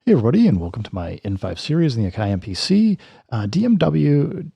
Hey everybody, and welcome to my N5 series in the Akai MPC. DMW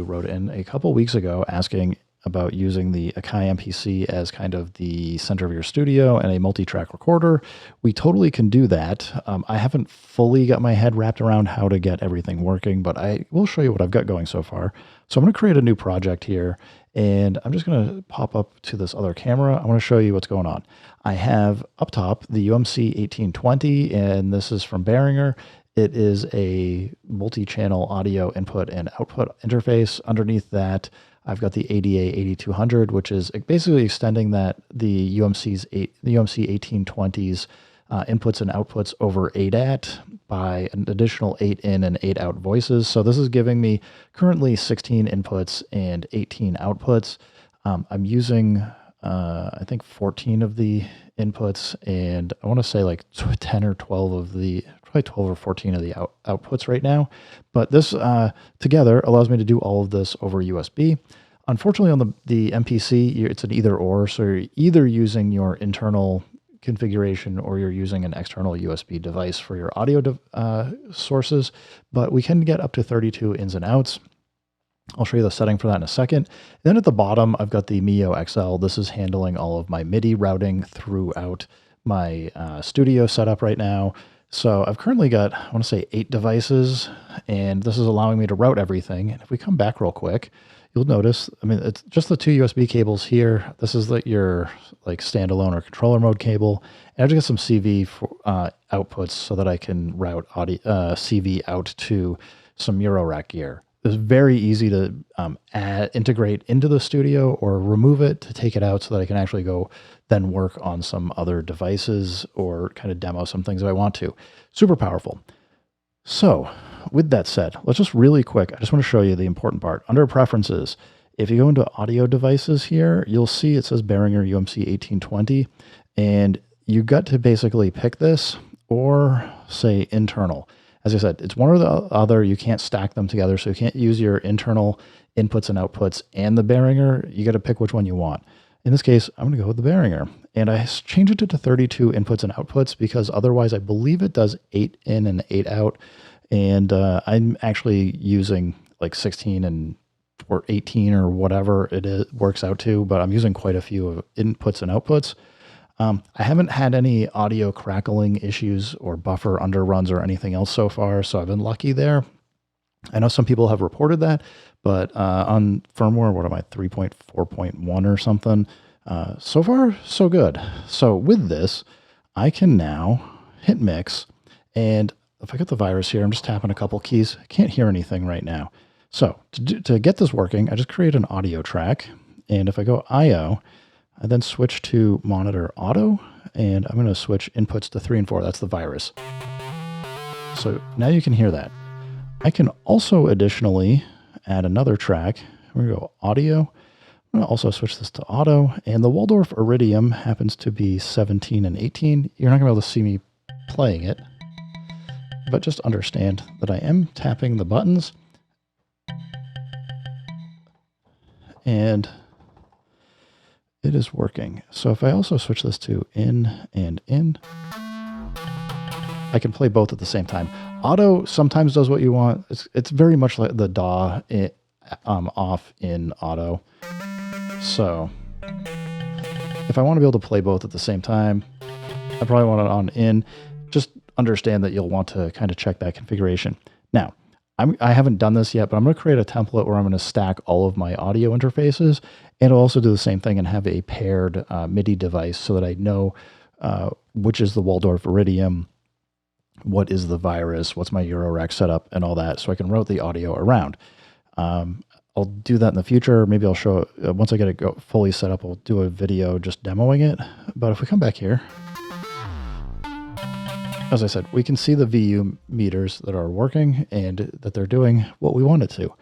wrote in a couple weeks ago asking about using the Akai MPC as kind of the center of your studio and a multi-track recorder. We totally can do that. I haven't fully got my head wrapped around how to get everything working, but I will show you what I've got going so far. So I'm going to create a new project here, and I'm just going to pop up to this other camera. I want to show you what's going on. I have up top the UMC1820, and this is from Behringer. It is a multi-channel audio input and output interface. Underneath that, I've got the ADA8200, which is basically extending the UMC1820's inputs and outputs over ADAT by an additional 8 in and 8 out voices. So this is giving me currently 16 inputs and 18 outputs. I'm using I think 14 of the inputs, and I want to say like 10 or 12 of the, probably 12 or 14 of the outputs right now. But this together allows me to do all of this over USB. Unfortunately, on the MPC, it's an either or. So you're either using your internal configuration or you're using an external USB device for your audio sources. But we can get up to 32 ins and outs. I'll show you the setting for that in a second. And then at the bottom, I've got the MioXL. This is handling all of my MIDI routing throughout my studio setup right now. So I've currently got, I want to say 8 devices, and this is allowing me to route everything. And if we come back real quick, you'll notice, I mean, it's just the 2 USB cables here. This is your like standalone or controller mode cable. And I've just got some CV for, outputs so that I can route audio, CV out to some Eurorack gear. It's very easy to integrate into the studio or remove it to take it out so that I can actually go then work on some other devices or kind of demo some things if I want to. Super powerful. So with that said, let's just really quick, I just want to show you the important part. Under preferences, if you go into audio devices here, you'll see it says Behringer UMC1820, and you got to basically pick this or say internal. As I said, it's one or the other. You can't stack them together, so you can't use your internal inputs and outputs and the Behringer. You got to pick which one you want. In this case, I'm going to go with the Behringer. And I changed it to 32 inputs and outputs because otherwise I believe it does 8 in and 8 out. And I'm actually using like 16 or 18 or whatever it works out to, but I'm using quite a few inputs and outputs. I haven't had any audio crackling issues or buffer underruns or anything else so far, so I've been lucky there. I know some people have reported that, but on firmware, what am I, 3.4.1 or something? So far, so good. So with this, I can now hit mix, and if I get the virus here, I'm just tapping a couple keys. I can't hear anything right now. So to get this working, I just create an audio track, and if I go IO, I then switch to monitor auto, and I'm going to switch inputs to 3 and 4. That's the virus. So now you can hear that. I can also additionally add another track. We're going to go audio. I'm going to also switch this to auto, and the Waldorf Iridium happens to be 17 and 18. You're not going to be able to see me playing it, but just understand that I am tapping the buttons, and it is working. So if I also switch this to in and in, I can play both at the same time. Auto sometimes does what you want. It's very much like the DAW off in auto. So if I want to be able to play both at the same time, I probably want it on in. Just understand that you'll want to kind of check that configuration. Now, I haven't done this yet, but I'm going to create a template where I'm going to stack all of my audio interfaces, and I'll also do the same thing and have a paired MIDI device so that I know which is the Waldorf Iridium, what is the virus, what's my Eurorack setup, and all that, so I can route the audio around. I'll do that in the future. Maybe I'll show it once I get it fully set up. I'll do a video just demoing it. But if we come back here, as I said, we can see the VU meters that are working and that they're doing what we want it to.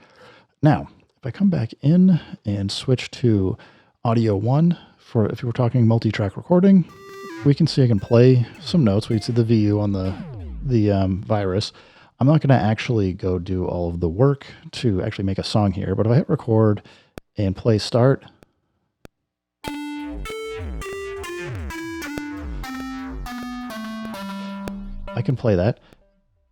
Now, if I come back in and switch to audio 1, for if you were talking multi-track recording, we can see I can play some notes. We can see the VU on the virus. I'm not going to actually go do all of the work to actually make a song here, but if I hit record and play start, I can play that.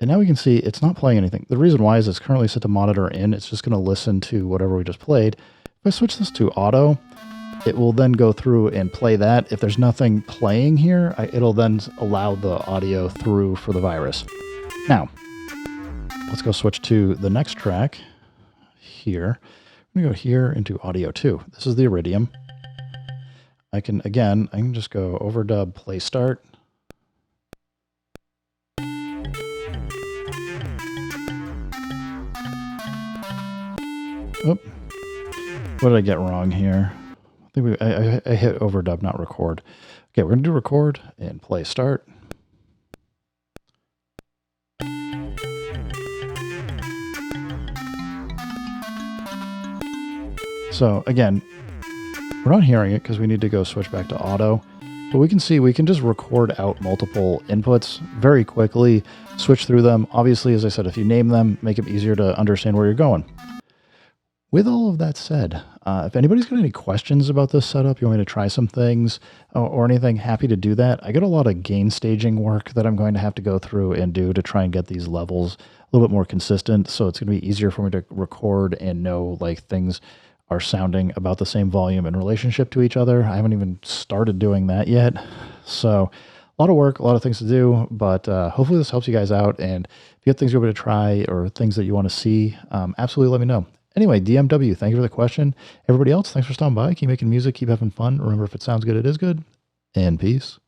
And now we can see it's not playing anything. The reason why is it's currently set to monitor in. It's just going to listen to whatever we just played. If I switch this to auto, it will then go through and play that. If there's nothing playing here, it'll then allow the audio through for the virus. Now, let's go switch to the next track here. I'm going to go here into audio 2. This is the Iridium. I can just go overdub, play start. Oop. What did I get wrong here? I think I hit overdub, not record. Okay, we're going to do record and play start. So again, we're not hearing it because we need to go switch back to auto. But we can see we can just record out multiple inputs very quickly, switch through them. Obviously, as I said, if you name them, make it easier to understand where you're going. With all of that said, if anybody's got any questions about this setup, you want me to try some things or anything, happy to do that. I got a lot of gain staging work that I'm going to have to go through and do to try and get these levels a little bit more consistent. So it's going to be easier for me to record and know like things are sounding about the same volume in relationship to each other. I haven't even started doing that yet. So a lot of work, a lot of things to do, but hopefully this helps you guys out. And if you have things you want me to try or things that you want to see, absolutely let me know. Anyway, DMW, thank you for the question. Everybody else, thanks for stopping by. Keep making music, keep having fun. Remember, if it sounds good, it is good. And peace.